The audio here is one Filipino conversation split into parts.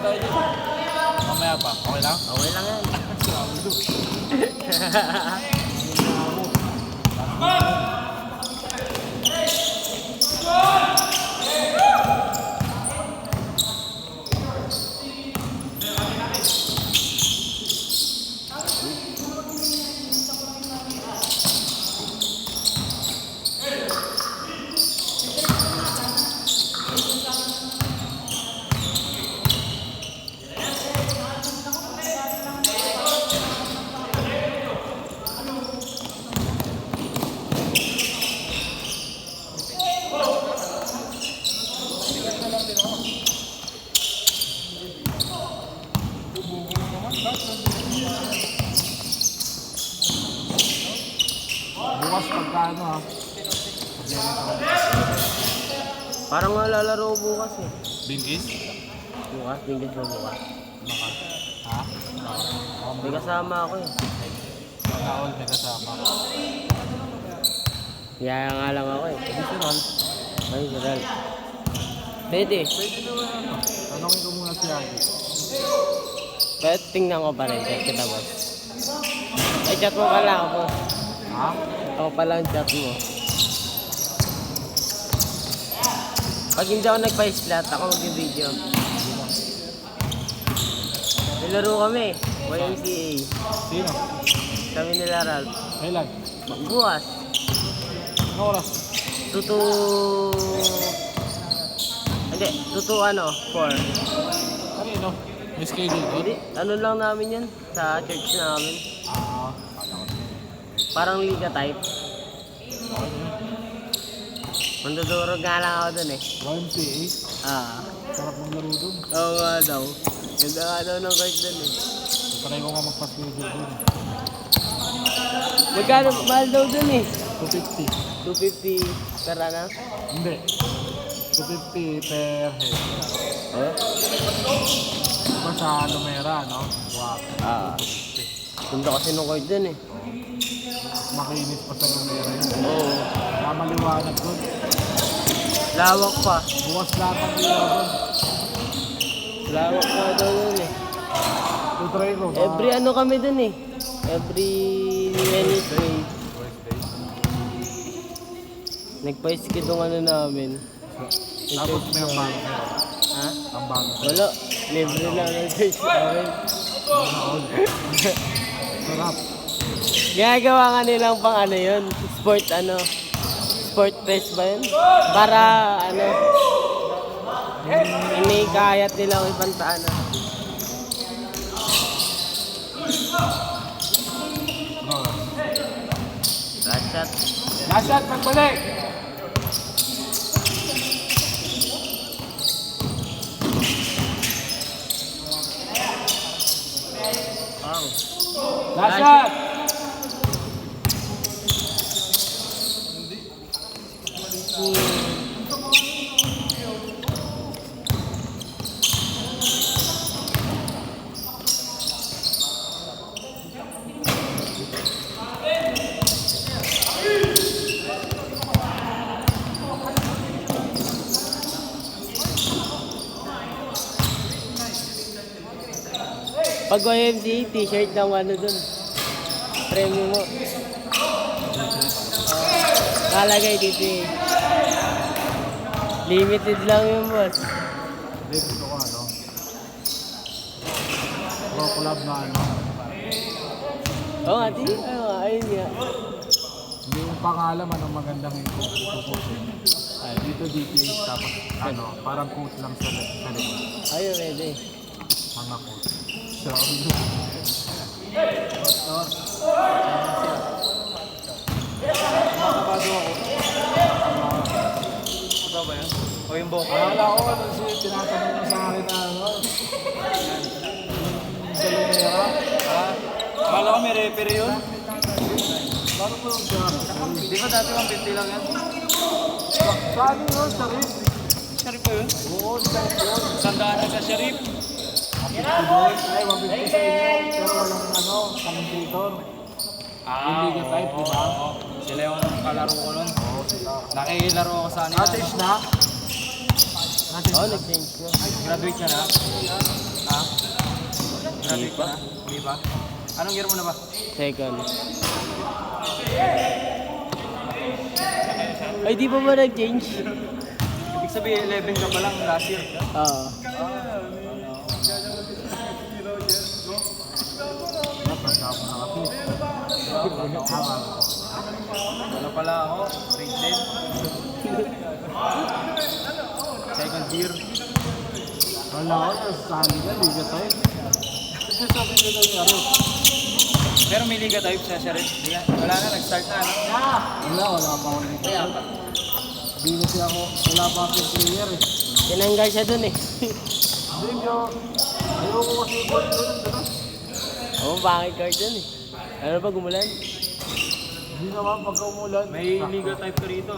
tayo dito. Mamaya pa. Okay lang? Okay lang yan. Bukas pagkano ha? Parang nga lalaro bukas eh. Bingkis? Bukas, tingin mo bukas. Baka. Ha? May kasama ako eh. Pagkaol may kasama. Kaya nga lang ako eh. Hindi si Ron. Ay, Ral. Pwede. Pwede naman ano. Tanongin ko muna si Agi. Pero tingnan ko pa rin. Chat kita boss. Ay, chat mo pala ako. Ha? Ako pala ang chat mo. Pag hindi ako nagpa-slot, ako mag-video. Nilaro kami. YMCA. Sino? Kami nila Ralph. Kailan? Bukas. Ano oras? Tutu... Hindi. Tutu ano? 4. Kanino? May schedule doon? Hindi. Ano lang namin yan? Sa church namin. Kala ko. Parang liga type. Mandudurog nga lang ako dun eh. YMCA? Sarap mong laro doon. Oo nga daw. Ganda nga daw ng court dun eh. Try ko nga magpa-schedule doon. Magkano? Mahal daw dun eh. 250. 250 per ano? Hindi. 250 per head. Oh? Diba sa Lumera, no? Wow. Ganda kasi ng court dun eh. Makinis pa sa Lumera yun. Oo. Maliwanag doon. Lawak pa. Bukas lahat ang ilaw doon. Lawak pa daw dun eh. Tutry ko. Every ano kami dun eh. Every Wednesday. Nagpa-skid yung ano namin. Tapos may ang bago meron. Ha? Ang bago. Wala. Libre lang ng church namin. Sarap. Ginagawa nga nilang pang ano yun. Sport ano. Sport fest ba yun? Para ano. Inikayat nila ang ibang ano. Last shot. Last shot, pagbalik! Last shot! Pag YMCA, t-shirt lang ano dun. Premium mo. Kalagay dito eh. Limited lang yung boss. Hindi, gusto ko ano. Pro collab na ano. Oo nga, di. Ayun nga. Hindi yung pangalan, anong magandang ipupusin. Dito DPH, tapos ano, parang coach lang sa likod. Ayun, pwede. Mga coach. So, makapado ako. Ano ba yan? O yung buhok? Akala ko, kasi tinatanong mo sa akin na ano. Sa Lumera. Akala ko may referee yun. Paano mo yung dyan? Di ba dati 150 lang yan? Saan yun? Sa rin? Sharif pa yun? Oo, sa yun. Sandaan na sa Sharif. 150 doon. Ay, 150 sa inyo. Pero walang ano, commentator. Yung Liga type, di ba? Oo. Sila yung kalaro ko nun. Oo, sila. Nakikilaro ako sa kanila. Natis na? Natis Oo, na? nag-change ko. Graduate ka na? Graduate ka na? Hindi ba? Anong year mo na ba? Second. Ay, di pa ba nag-change? Ibig sabihin 11 ka pa lang last year. Oo. Wala pala ako. Grade 10. Second year. Wala ako, nasasali ka, liga tayo. Kasi sabi nila ni Aro. Pero may liga type sa Sharit. Wala na, nag-start na. Ano? Wala pa ako nito. Hindi kasi ako, wala pa akong player eh. Tinanggal siya dun eh. Hindi nyo, ayoko kasi gold doon, diba? Oo, bakit card dun eh. Ano ba, gumulan? Hindi naman pagka umulan. May liga type ka rito.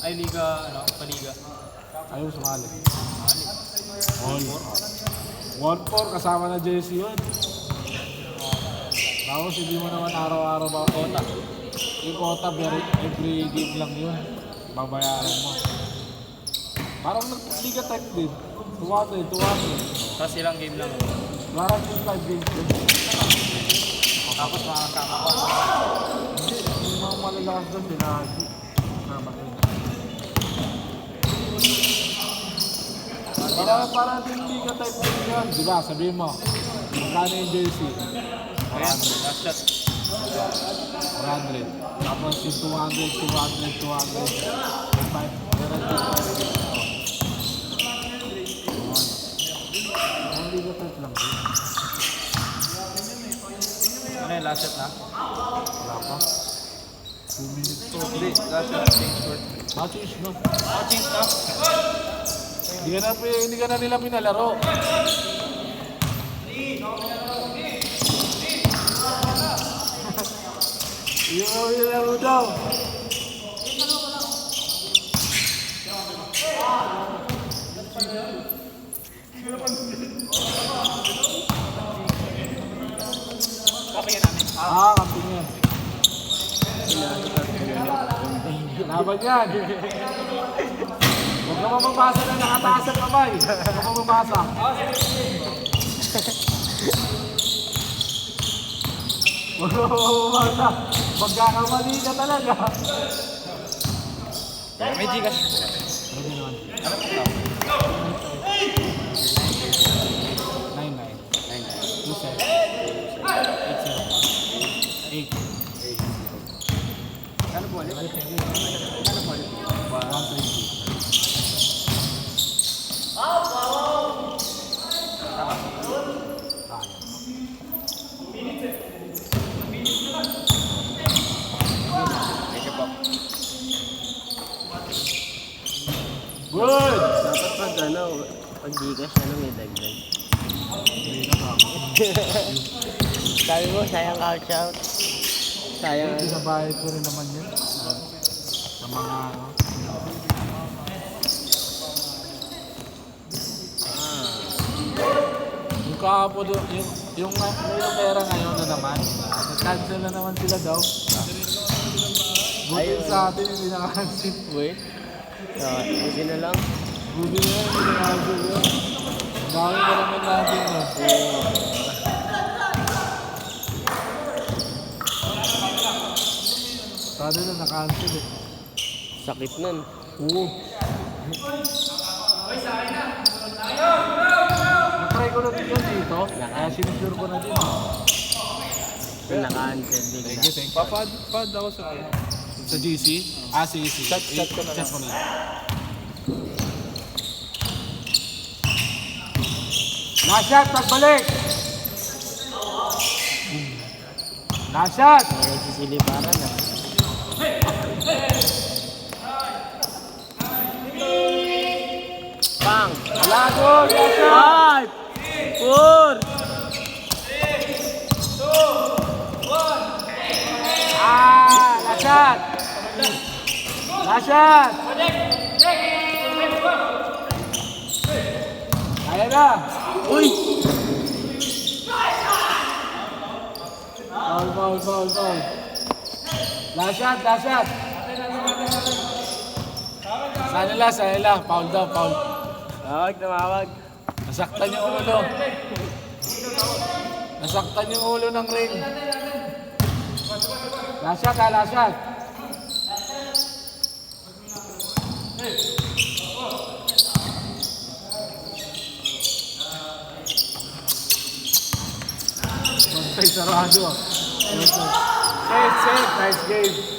Ay, liga, paliga. Ayaw sumali. All. 1-4 kasama na JC yun. Tapos hindi mo naman araw-araw ba kota. Yung kota, every game lang yun. Babayaran mo. Parang liga type din. 200. Tapos ilang game lang. Parang yung 5 games din. Tapos makakama ko. Hindi, yung mga malalakas doon, dinahagi. Namatay. Para din liga type din yun. Diba, sabihin mo, magkano yung JC? Ayan, last shot. 400. Tapos yung 200. 5. Meron din. Ang liga type lang din. Ano yung last shot na? Wala pa. 2 minutes to. Hindi, last shot. Change short. Matches, no? Change na? Hindi ka na nila pinalaro. Yung pinalaro daw. Kamping yan. Laban yan. Huwag ka mamabasa na nakataas ang kamay. Huwag ka mamabasa. Huwag ka mamabasa. Magkakamali ka talaga. May Gcash. Pwede naman. Ano po tao? 99. 8. Ano po ulit? Ano po ulit? 120. Thank you po. Good! Dapat pag Gcash, may dagdag. Sabi mo, sayang cash out. Sayang. Pinabayad ko rin naman yun. Sa mga ano. Yung kahapon doon, yung may pera ngayon na naman. Nag-cancel na naman sila daw. Buti Ayun. sa atin, hindi na-cancel. Uy. Buti na lang. Buti na yun, hindi na-cancel yun. Ang dami pa naman natin yun. Sana na na-cancel eh. Sakit nun. Oo. Na-try ko na din yun dito. Kaya sinusure ko na din. Kung naka-cancel bigla. Thank you. Papad ako sa sa GC? Ah, si GC. Chat ko na lang. Chat ko na lang. Last shot, pagbalik! Last shot! Nagsisiliparan na. Bang! Wala ko! Last shot! 5! 4! Last shot! Last shot! Kaya na! Uy! Foul. Last shot. Sa nila. Foul daw. Tumawag. Nasaktan yung ulo. Nasaktan yung ulo ng ring. Last shot ha, last shot. Bantay sarado. Safe, safe. Nice game.